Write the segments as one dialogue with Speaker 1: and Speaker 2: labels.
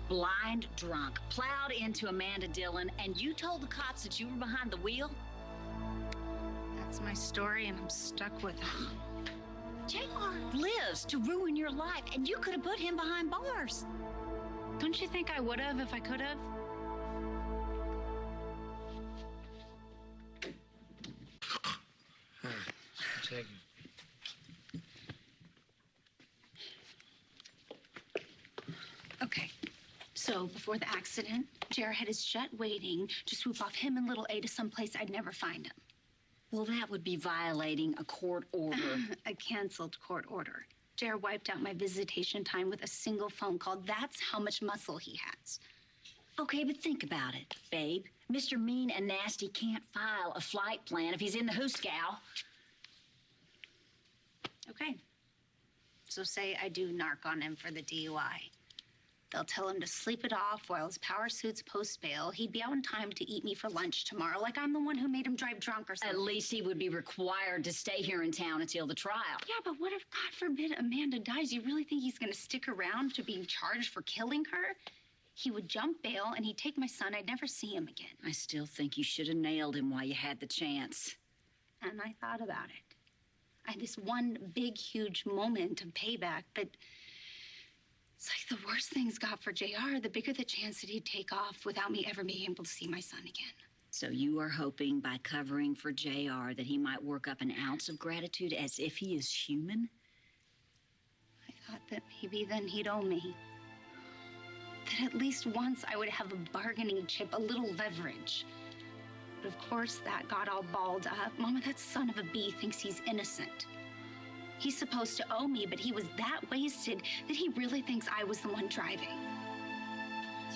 Speaker 1: Blind drunk, plowed into Amanda Dillon, and you told the cops that you were behind the wheel?
Speaker 2: That's my story, and I'm stuck with it.
Speaker 1: JR lives to ruin your life, and you could have put him behind bars.
Speaker 2: Don't you think I would have if I could have?
Speaker 3: Check.
Speaker 2: Okay. So, before the accident, JR had his jet waiting to swoop off him and little A to someplace I'd never find him.
Speaker 1: Well, that would be violating a court order.
Speaker 2: A canceled court order. JR wiped out my visitation time with a single phone call. That's how much muscle he has.
Speaker 1: Okay, but think about it, babe. Mr. Mean and Nasty can't file a flight plan if he's in the hooskow.
Speaker 2: Okay. So say I do narc on him for the DUI. They'll tell him to sleep it off while his power suit's post-bail. He'd be out in time to eat me for lunch tomorrow, like I'm the one who made him drive drunk or something.
Speaker 1: At least he would be required to stay here in town until the trial.
Speaker 2: Yeah, but what if, God forbid, Amanda dies? You really think he's going to stick around to being charged for killing her? He would jump bail, and he'd take my son. I'd never see him again.
Speaker 1: I still think you should have nailed him while you had the chance.
Speaker 2: And I thought about it. I had this one big, huge moment of payback, but it's like the worse things got for JR, the bigger the chance that he'd take off without me ever being able to see my son again.
Speaker 1: So you are hoping by covering for JR that he might work up an ounce of gratitude as if he is human?
Speaker 2: I thought that maybe then he'd owe me. That at least once I would have a bargaining chip, a little leverage. But of course that got all balled up. Mama, that son of a bee thinks he's innocent. He's supposed to owe me, but he was that wasted that he really thinks I was the one driving.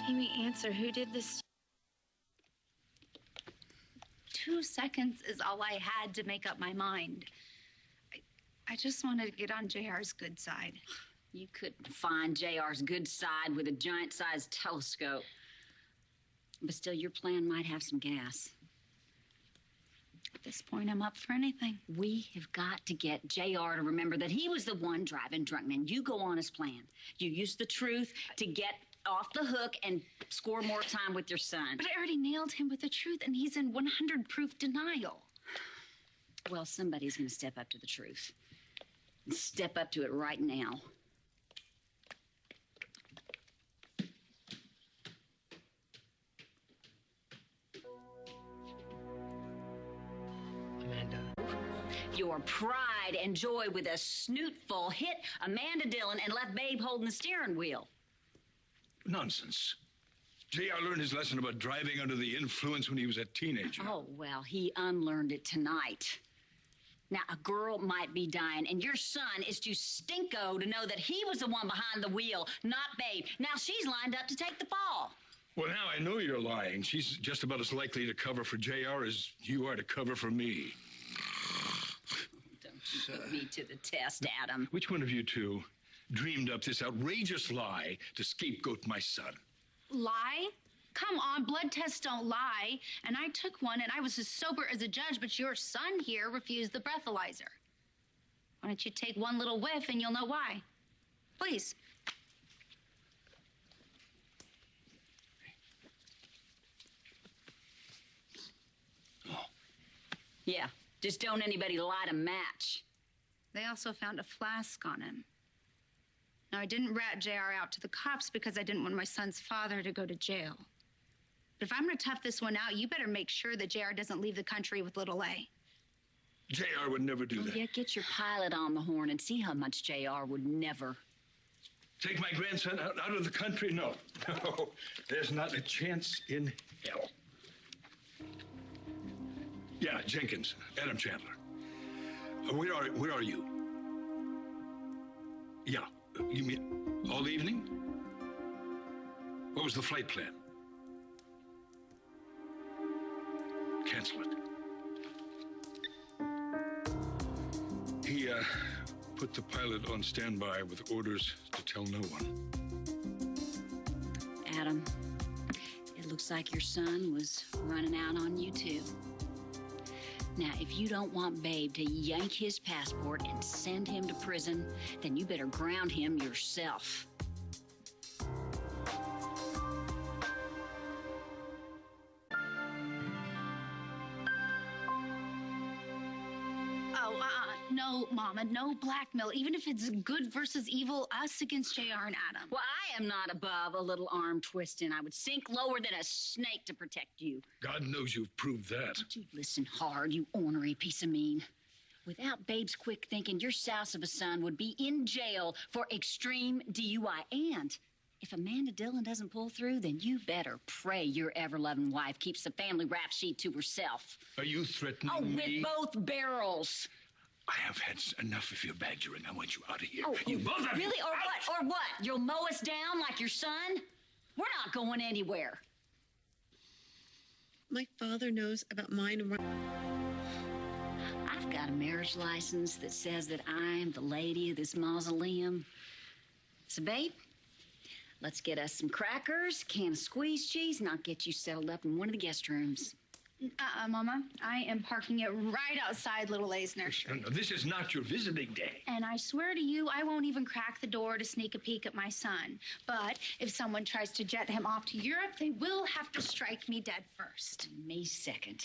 Speaker 4: Jamie, answer. Who did this?
Speaker 2: 2 seconds is all I had to make up my mind. I just wanted to get on JR's good side.
Speaker 1: You couldn't find JR's good side with a giant-sized telescope. But still, your plan might have some gas.
Speaker 2: At this point, I'm up for anything.
Speaker 1: We have got to get JR to remember that he was the one driving drunk. Man, you go on his plan. You use the truth to get off the hook and score more time with your son.
Speaker 2: But I already nailed him with the truth, and he's in 100 proof denial.
Speaker 1: Well, somebody's going to step up to the truth. Step up to it right now.
Speaker 3: Amanda.
Speaker 1: Your pride and joy with a snootful hit Amanda Dillon and left Babe holding the steering wheel.
Speaker 5: Nonsense. JR learned his lesson about driving under the influence when he was a teenager.
Speaker 1: Oh, well, he unlearned it tonight. Now, a girl might be dying, and your son is too stinko to know that he was the one behind the wheel, not Babe. Now she's lined up to take the fall.
Speaker 5: Well, now I know you're lying. She's just about as likely to cover for JR as you are to cover for me.
Speaker 1: Don't you put me to the test, Adam.
Speaker 5: Which one of you two dreamed up this outrageous lie to scapegoat my son?
Speaker 2: Lie? Come on, blood tests don't lie. And I took one, and I was as sober as a judge, but your son here refused the breathalyzer. Why don't you take one little whiff, and you'll know why. Please.
Speaker 1: Yeah, just don't anybody light a match.
Speaker 2: They also found a flask on him. Now, I didn't rat JR out to the cops because I didn't want my son's father to go to jail. But if I'm going to tough this one out, you better make sure that JR doesn't leave the country with little A.
Speaker 5: JR would never do that.
Speaker 1: Yeah, get your pilot on the horn and see how much JR would never.
Speaker 5: Take my grandson out of the country? No. No, there's not a chance in hell. Yeah, Jenkins, Adam Chandler. Where are you? Yeah, you mean all evening? What was the flight plan? Cancel it. He put the pilot on standby with orders to tell no one.
Speaker 1: Adam, it looks like your son was running out on you, too. Now, if you don't want Babe to yank his passport and send him to prison, then you better ground him yourself.
Speaker 2: No, Mama, no blackmail. Even if it's good versus evil, us against JR and Adam.
Speaker 1: Well, I am not above a little arm twisting. I would sink lower than a snake to protect you.
Speaker 5: God knows you've proved that.
Speaker 1: Don't you listen hard, you ornery piece of mean. Without Babe's quick thinking, your souse of a son would be in jail for extreme DUI. And if Amanda Dillon doesn't pull through, then you better pray your ever-loving wife keeps the family rap sheet to herself.
Speaker 5: Are you threatening me?
Speaker 1: With both barrels.
Speaker 5: I have had enough of your badgering. I want you out of here.
Speaker 1: Oh,
Speaker 5: you both of you.
Speaker 1: Really? Or what? Or what? You'll mow us down like your son? We're not going anywhere.
Speaker 3: My father knows about mine and
Speaker 1: I've got a marriage license that says that I'm the lady of this mausoleum. So, babe, let's get us some crackers, can of squeeze cheese, and I'll get you settled up in one of the guest rooms.
Speaker 2: Mama, I am parking it right outside Little A's nursery.
Speaker 5: No, this is not your visiting day.
Speaker 2: And I swear to you, I won't even crack the door to sneak a peek at my son. But if someone tries to jet him off to Europe, they will have to strike me dead first.
Speaker 1: May 2nd.